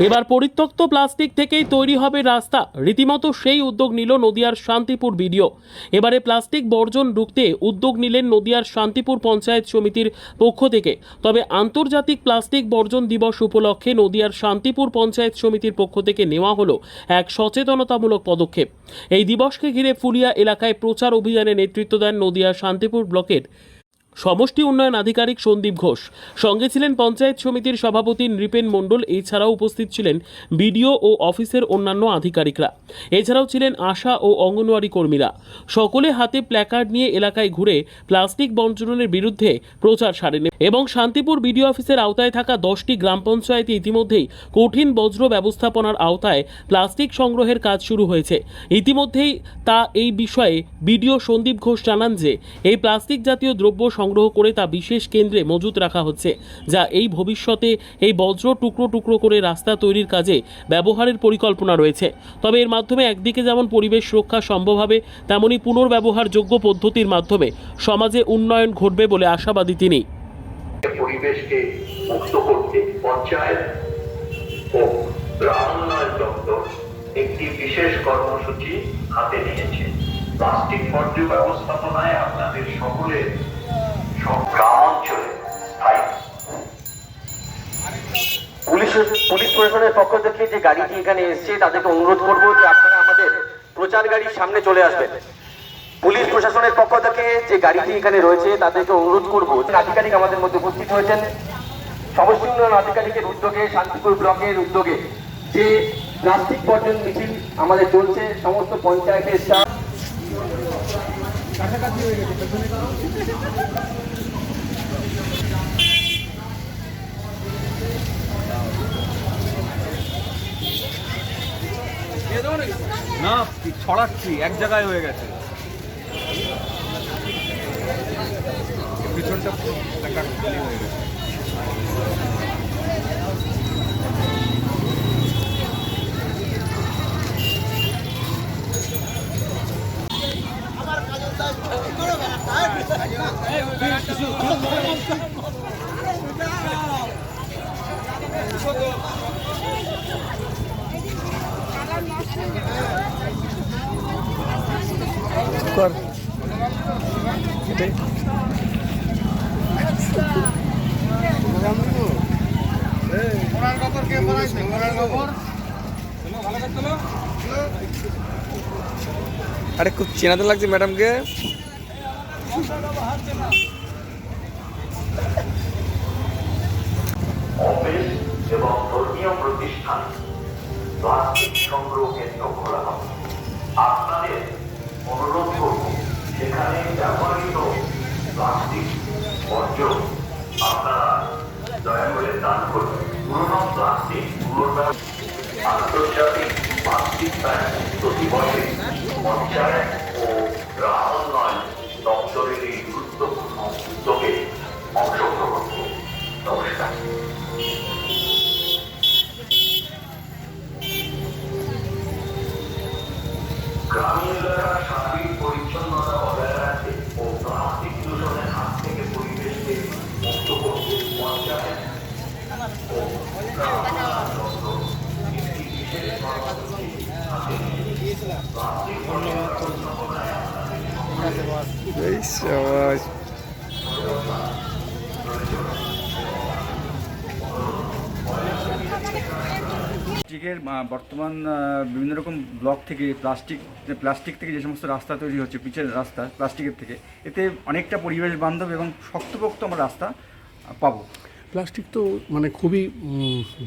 এবার পরিত্যক্ত প্লাস্টিক থেকেই তৈরি হবে রাস্তা, রীতিমতো সেই উদ্যোগ নিল নদিয়ার শান্তিপুর বিডিও। এবারে প্লাস্টিক বর্জন রুখতে উদ্যোগ নিলেন নদিয়ার শান্তিপুর পঞ্চায়েত সমিতির পক্ষ থেকে। তবে আন্তর্জাতিক প্লাস্টিক বর্জন দিবস উপলক্ষে নদিয়ার শান্তিপুর পঞ্চায়েত সমিতির পক্ষ থেকে নেওয়া হলো এক সচেতনতামূলক পদক্ষেপ। এই দিবসকে ঘিরে ফুলিয়া এলাকায় প্রচার অভিযানে নেতৃত্ব দেন নদিয়ার শান্তিপুর ব্লকের সমষ্টি উন্নয়ন আধিকারিক সন্দীপ ঘোষ। সঙ্গে ছিলেন পঞ্চায়েত সমিতির সভাপতি নৃপেন মণ্ডল। এছাড়াও উপস্থিত ছিলেন বিডিও ও অফিসের অন্যান্য আধিকারিকরা। এছাড়াও ছিলেন আশা ও অঙ্গনওয়াড়ি কর্মীরা। সকলে হাতে প্ল্যাকার্ড নিয়ে এলাকায় ঘুরে প্লাস্টিক বর্জনের বিরুদ্ধে প্রচার সারেন এবং শান্তিপুর বিডিও অফিসের আওতায় থাকা 10টি গ্রাম পঞ্চায়েতে ইতিমধ্যেই কঠিন বজ্র ব্যবস্থাপনার আওতায় প্লাস্টিক সংগ্রহের কাজ শুরু হয়েছে। ইতিমধ্যেই এই বিষয়ে বিডিও সন্দীপ ঘোষ জানান যে এই প্লাস্টিক জাতীয় দ্রব্য সংগ্রহ করে তা বিশেষ কেন্দ্রে মজুত রাখা হচ্ছে, যা এই ভবিষ্যতে এই বজ্র টুকরো টুকরো করে রাস্তা তৈরির কাজে ব্যবহারের পরিকল্পনা রয়েছে। তবে এর মাধ্যমে একদিকে যেমন পরিবেশ রক্ষা সম্ভব হবে, তেমনি পুনর্ব্যবহারযোগ্য পদ্ধতির মাধ্যমে সমাজে উন্নয়ন ঘটবে বলে আশাবাদী তিনি। পরিবেশকে মুক্ত করতে পঞ্চায়েত ও গ্রাম উন্নয়ন দপ্তর একটি বিশেষ কর্মসূচি হাতে নিয়েছে। প্লাস্টিক বর্জ্য ব্যবস্থাপনায় আপনাদের সকলের গ্রাম অঞ্চলে পুলিশ প্রশাসনের পক্ষ থেকে যে গাড়িটি এখানে এসছে তাদেরকে অনুরোধ করবো যে আপনারা আমাদের প্রচার গাড়ির সামনে চলে আসবেন। পুলিশ প্রশাসনের পক্ষ থেকে যে গাড়িটি এখানে রয়েছে তাদেরকে অনুরোধ করবো। আধিকারিক আমাদের মধ্যে উপস্থিত হয়েছেন। সমষ্টি উন্নয়ন আধিকারিকের উদ্যোগে, শান্তিপুর ব্লকের উদ্যোগে যে প্লাস্টিক বর্জন মিছিল আমাদের চলছে, সমস্ত পঞ্চায়েতের স্টাফ না ছড়াচ্ছি, এক জায়গায় হয়ে গেছে পিছনটা হয়ে গেছে। আরে খুব চেনাতে লাগছে ম্যাডামকে। অফিস এবং ধর্মীয় প্রতিষ্ঠান প্লাস্টিক সংগ্রহ কেন্দ্র খোলা হবে। আপনাদের অনুরোধ করব সেখানে ব্যবহৃত প্লাস্টিক বর্জ্য আপনারা দয়া করে দান করুন। পুরনো প্লাস্টিক আন্তর্জাতিক প্লাস্টিক ব্যাগ প্রতি বছর পঞ্চায়েত ও গ্রাম উন্নয়ন দপ্তরের এই গুরুত্বপূর্ণ উদ্যোগে অংশগ্রহণ করুন। নমস্কার। গ্রামীণ এলাকার সার্বিক পরিচ্ছন্নতা বজায় রাখতে ও প্লাস্টিক দূষণের হাত থেকে পরিবেশকে মুক্ত করতে পঞ্চায়েত ও গ্রাম উন্নয়ন দপ্তর একটি বিশেষ কর্মসূচি হাতে নিয়েছে। প্লাস্টিক ব্যবস্থাপনায় প্লাস্টিকের বর্তমান বিভিন্ন রকম ব্লক থেকে প্লাস্টিক থেকে যে সমস্ত রাস্তা তৈরি হচ্ছে, পিচের রাস্তা প্লাস্টিকের থেকে, এতে অনেকটা পরিবেশ বান্ধব এবং শক্তপোক্ত আমরা রাস্তা পাবো। প্লাস্টিক তো মানে খুবই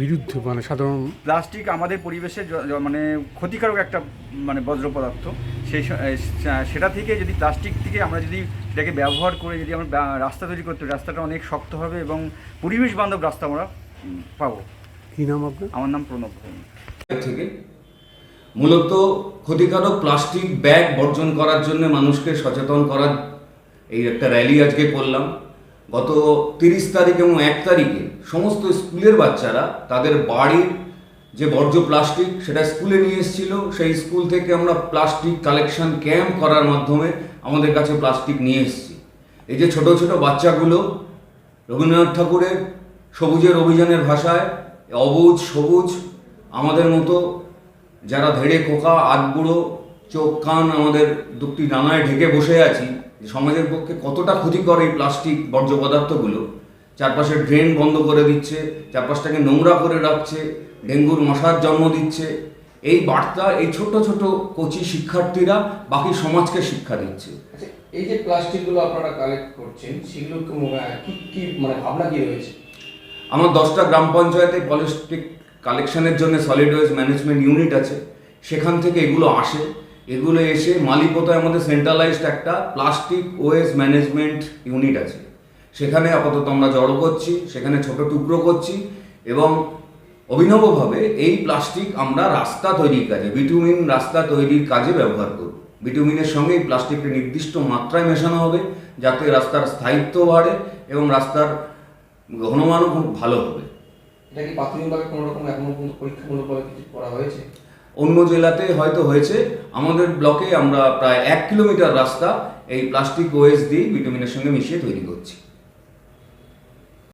বিরুদ্ধে, মানে সাধারণ প্লাস্টিক আমাদের পরিবেশের মানে ক্ষতিকারক একটা মানে বজ্র পদার্থ। সেটা থেকে যদি প্লাস্টিক থেকে আমরা যদি সেটাকে ব্যবহার করে যদি আমরা রাস্তা তৈরি করতে, রাস্তাটা অনেক শক্ত হবে এবং পরিবেশ বান্ধব রাস্তা আমরা পাবো। কী নাম আপনার? আমার নাম প্রণব থেকে মূলত ক্ষতিকারক প্লাস্টিক ব্যাগ বর্জন করার জন্য মানুষকে সচেতন করার এই একটা র্যালি আজকে করলাম। গত 30 তারিখ এবং 1 তারিখে সমস্ত স্কুলের বাচ্চারা তাদের বাড়ির যে বর্জ্য প্লাস্টিক সেটা স্কুলে নিয়ে এসেছিল। সেই স্কুল থেকে আমরা প্লাস্টিক কালেকশন ক্যাম্প করার মাধ্যমে আমাদের কাছে প্লাস্টিক নিয়ে এসেছি। এই যে ছোট ছোট বাচ্চাগুলো রবীন্দ্রনাথ ঠাকুরের সবুজের অভিযানের ভাষায় অবুজ সবুজ আমাদের মতো যারা ধেড়ে খোকা আধবুড়ো চোখ কান আমাদের দুটি ডানায় ঢেকে বসে আছি, যে সমাজের পক্ষে কতটা ক্ষতিকর এই প্লাস্টিক বর্জ্য পদার্থগুলো। চারপাশে ড্রেন বন্ধ করে দিচ্ছে, চারপাশটাকে নোংরা করে রাখছে, ডেঙ্গুর মশার জন্ম দিচ্ছে। এই বার্তা এই ছোট ছোট কোচি শিক্ষার্থীরা বাকি সমাজকে শিক্ষা দিচ্ছে। আচ্ছা, এই যে প্লাস্টিকগুলো আপনারা কালেক্ট করছেন সেগুলো কি কি মানে ভাবনা কি রয়েছে? আমার 10টা গ্রাম পঞ্চায়েতে প্লাস্টিক কালেকশনের জন্য সলিড ওয়েস্ট ম্যানেজমেন্ট ইউনিট আছে, সেখান থেকে এগুলো আসে। এগুলো এসে মালিপোতায় আমাদের সেন্ট্রালাইজড একটা প্লাস্টিক ওয়েস্ট ম্যানেজমেন্ট ইউনিট আছে, সেখানে আপাতত আমরা জড়ো করছি, সেখানে ছোট টুকরো করছি এবং অভিনবভাবে এই প্লাস্টিক আমরা রাস্তা তৈরির কাজে, বিটুমিন রাস্তা তৈরির কাজে ব্যবহার করব। বিটুমিনের সঙ্গে এই প্লাস্টিকটা নির্দিষ্ট মাত্রায় মেশানো হবে যাতে রাস্তার স্থায়িত্ব বাড়ে এবং রাস্তার ঘনমানও খুব ভালো হবে। এটা কি প্রাথমিকভাবে কোনো রকম এখনো পর্যন্ত পরীক্ষামূলকভাবে কিছু করা হয়েছে? অন্য জেলাতে হয়তো হয়েছে, আমাদের ব্লকে আমরা প্রায় 1 কিলোমিটার রাস্তা এই প্লাস্টিক ওয়েস্ট দিয়ে বিটুমিনের সঙ্গে মিশিয়ে তৈরি করছি।